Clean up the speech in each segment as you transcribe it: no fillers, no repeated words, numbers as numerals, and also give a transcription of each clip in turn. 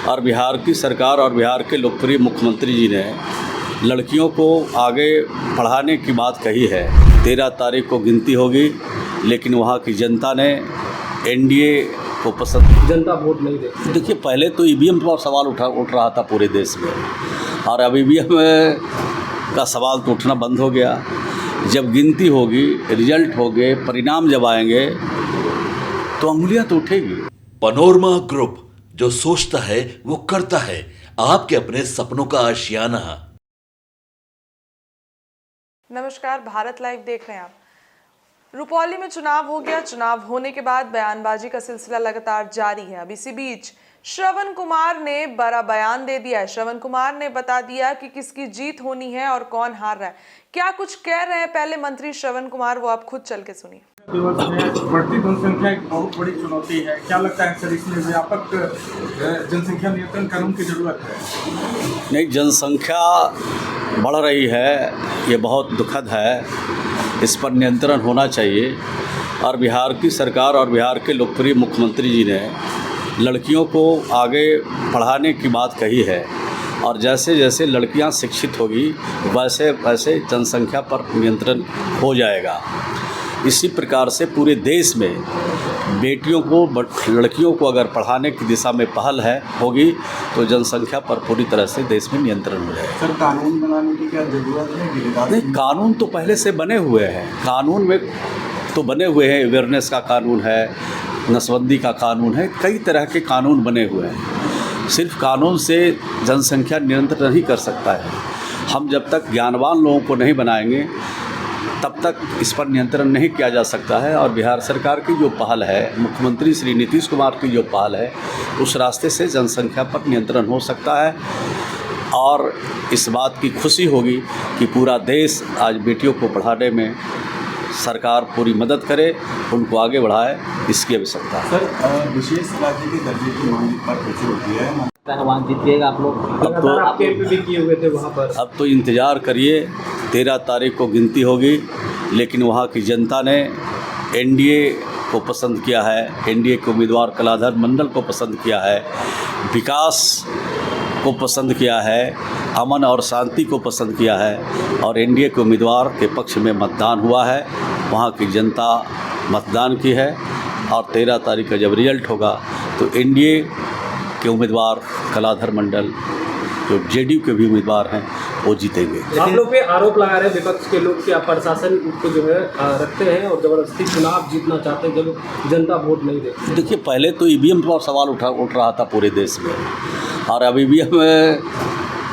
और बिहार की सरकार और बिहार के लोकप्रिय मुख्यमंत्री जी ने लड़कियों को आगे पढ़ाने की बात कही है। 13 तारीख को गिनती होगी, लेकिन वहाँ की जनता ने एनडीए को पसंद। जनता वोट नहीं देती। देखिए, पहले तो ईवीएम पर सवाल उठ रहा था पूरे देश में, और अब ईवीएम का सवाल तो उठना बंद हो गया। जब गिनती होगी, रिजल्ट होंगे, परिणाम जब आएंगे तो अंगुलियां तो उठेगी। पनोरमा ग्रुप, जो सोचता है वो करता है। आपके अपने सपनों का आशियाना। नमस्कार, भारत लाइव देख रहे हैं आप। रुपौली में चुनाव हो गया। चुनाव होने के बाद बयानबाजी का सिलसिला लगातार जारी है। अब इसी बीच श्रवण कुमार ने बड़ा बयान दे दिया है। श्रवण कुमार ने बता दिया कि किसकी जीत होनी है और कौन हार रहा है। क्या कुछ कह रहे हैं पहले मंत्री श्रवण कुमार, वो आप खुद चल के सुनिए। बढ़ती जनसंख्या एक बहुत बड़ी चुनौती है। क्या लगता है सर, इसमें व्यापक जनसंख्या नियंत्रण कानून की जरूरत है? नहीं, जनसंख्या बढ़ रही है, ये बहुत दुखद है। इस पर नियंत्रण होना चाहिए। और बिहार की सरकार और बिहार के लोकप्रिय मुख्यमंत्री जी ने लड़कियों को आगे पढ़ाने की बात कही है, और जैसे जैसे लड़कियां शिक्षित होगी वैसे वैसे जनसंख्या पर नियंत्रण हो जाएगा। इसी प्रकार से पूरे देश में बेटियों को, लड़कियों को अगर पढ़ाने की दिशा में पहल होगी तो जनसंख्या पर पूरी तरह से देश में नियंत्रण हो जाएगा। सर, कानून बनाने की क्या जरूरत है? नहीं, कानून तो पहले से बने हुए हैं। कानून में तो बने हुए हैं, अवेयरनेस का कानून है, नसबंदी का कानून है, कई तरह के कानून बने हुए हैं। सिर्फ कानून से जनसंख्या नियंत्रण नहीं कर सकता है। हम जब तक ज्ञानवान लोगों को नहीं बनाएंगे तब तक इस पर नियंत्रण नहीं किया जा सकता है। और बिहार सरकार की जो पहल है, मुख्यमंत्री श्री नीतीश कुमार की जो पहल है, उस रास्ते से जनसंख्या पर नियंत्रण हो सकता है। और इस बात की खुशी होगी कि पूरा देश आज बेटियों को पढ़ाने में सरकार पूरी मदद करे, उनको आगे बढ़ाए, इसकी आवश्यकता है। सर, विशेष राज्य के दर्जे की मांग पर कैसे होती है? वहाँ जीतिएगा आप लोग। अब तो आप कैंप भी किए हुए थे वहाँ पर। अब तो इंतज़ार करिए, 13 तारीख को गिनती होगी, लेकिन वहाँ की जनता ने एनडीए को पसंद किया है। एनडीए के उम्मीदवार कलाधर मंडल को पसंद किया है, विकास को पसंद किया है, अमन और शांति को पसंद किया है, और एनडीए के उम्मीदवार के पक्ष में मतदान हुआ है। वहाँ की जनता मतदान की है, और 13 तारीख का जब रिजल्ट होगा तो एनडीए के उम्मीदवार कलाधर मंडल, जो जेडीयू के भी उम्मीदवार हैं, वो जीतेंगे। आप लोग पे आरोप लगा रहे हैं विपक्ष के लोग कि आप प्रशासन को जो है रखते हैं और जबरदस्ती चुनाव जीतना चाहते हैं जब जनता वोट नहीं देती। देखिए, पहले तो ईवीएम पर सवाल उठ रहा था पूरे देश में, और अब ईवीएम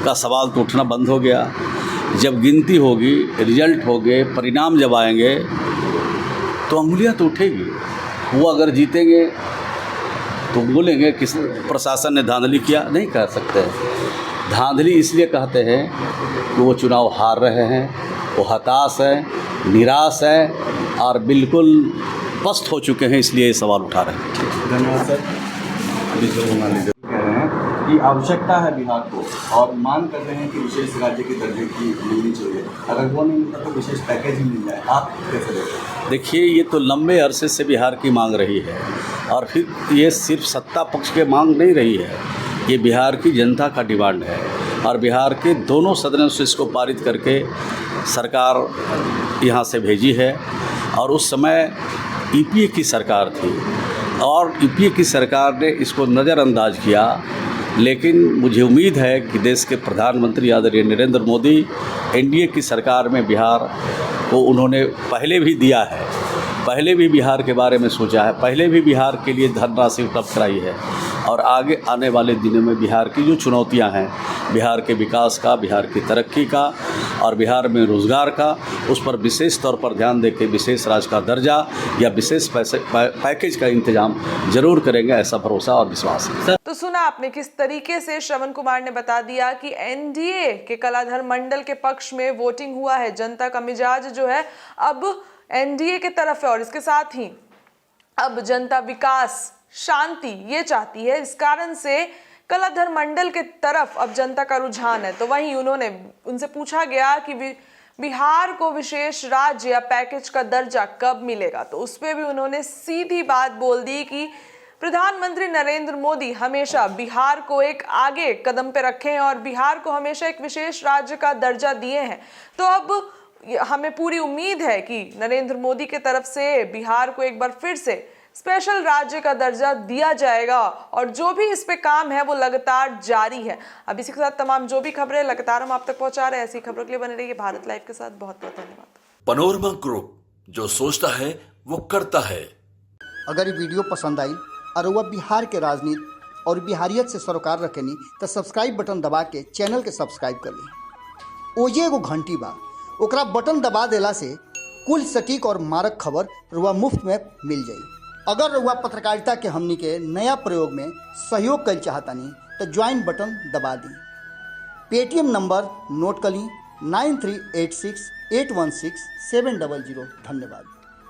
का सवाल तो उठना बंद हो गया। जब गिनती होगी, रिजल्ट होंगे, परिणाम जब आएंगे तो अंगुलियां तो उठेगी। वो अगर जीतेंगे तो बोलेंगे कि प्रशासन ने धांधली किया। नहीं कह सकते। धांधली इसलिए कहते हैं कि वो चुनाव हार रहे हैं, वो हताश हैं, निराश हैं, और बिल्कुल पस्त हो चुके हैं, इसलिए ये सवाल उठा रहे हैं। धन्यवाद सर। अभी जो हमारे लीडर कह रहे हैं कि आवश्यकता है बिहार को, और मांग कर रहे हैं कि विशेष राज्य के दर्जे की मिलनी चाहिए। अगर वो नहीं मिलता तो विशेष पैकेज ही मिल जाए। आप कैसे देखते हैं? देखिए, ये तो लंबे अरसे से बिहार की मांग रही है, और फिर ये सिर्फ सत्ता पक्ष के मांग नहीं रही है, ये बिहार की जनता का डिमांड है। और बिहार के दोनों सदनों से इसको पारित करके सरकार यहाँ से भेजी है। और उस समय यूपीए की सरकार थी, और यूपीए की सरकार ने इसको नज़रअंदाज किया। लेकिन मुझे उम्मीद है कि देश के प्रधानमंत्री आदरणीय नरेंद्र मोदी, एनडीए की सरकार में बिहार को उन्होंने पहले भी दिया है, पहले भी बिहार के बारे में सोचा है, पहले भी बिहार के लिए धनराशि उपलब्ध कराई है। और आगे आने वाले दिनों में बिहार की जो चुनौतियां हैं, बिहार के विकास का, बिहार की तरक्की का, और बिहार में रोज़गार का, उस पर विशेष तौर पर ध्यान देकर विशेष राज्य का दर्जा या विशेष पैकेज का इंतजाम जरूर करेंगे, ऐसा भरोसा और विश्वास है। तो सुना आपने किस तरीके से श्रवण कुमार ने बता दिया कि एनडीए के कलाधर मंडल के पक्ष में वोटिंग हुआ है। जनता का मिजाज जो है अब एनडीए के तरफ है, और इसके साथ ही अब जनता विकास, शांति ये चाहती है। इस कारण से कलाधर मंडल के तरफ अब जनता का रुझान है। तो वहीं उनसे पूछा गया कि बिहार को विशेष राज्य या पैकेज का दर्जा कब मिलेगा, तो उस पर भी उन्होंने सीधी बात बोल दी कि प्रधानमंत्री नरेंद्र मोदी हमेशा बिहार को एक आगे कदम पे रखे हैं और बिहार को हमेशा एक विशेष राज्य का दर्जा दिए हैं। तो अब हमें पूरी उम्मीद है कि नरेंद्र मोदी की तरफ से बिहार को एक बार फिर से स्पेशल राज्य का दर्जा दिया जाएगा और जो भी इस पे काम है वो लगातार जारी है। अब इसी के साथ तमाम जो भी खबरें लगातार हम आप तक पहुंचा रहे हैं, ऐसी खबरों के लिए बने रहिए भारत लाइव के साथ। बहुत बहुत धन्यवाद। पनोरमा ग्रुप, जो सोचता है वो करता है। अगर ये वीडियो पसंद आई और वह बिहार के राजनीति और बिहारियत से सरोकार रखेनी तो सब्सक्राइब बटन दबा के चैनल के सब्सक्राइब कर ली। ओजे एगो घंटी बा, ओकरा बटन दबा देला से कुल सटीक और मारक खबर रुआ मुफ्त में मिल जाई। अगर रुआ पत्रकारिता के हमनी के नया प्रयोग में सहयोग कर चाहतानी तो ज्वाइन बटन दबा दी। पेटीएम नंबर नोट कर ली 9386816700। धन्यवाद।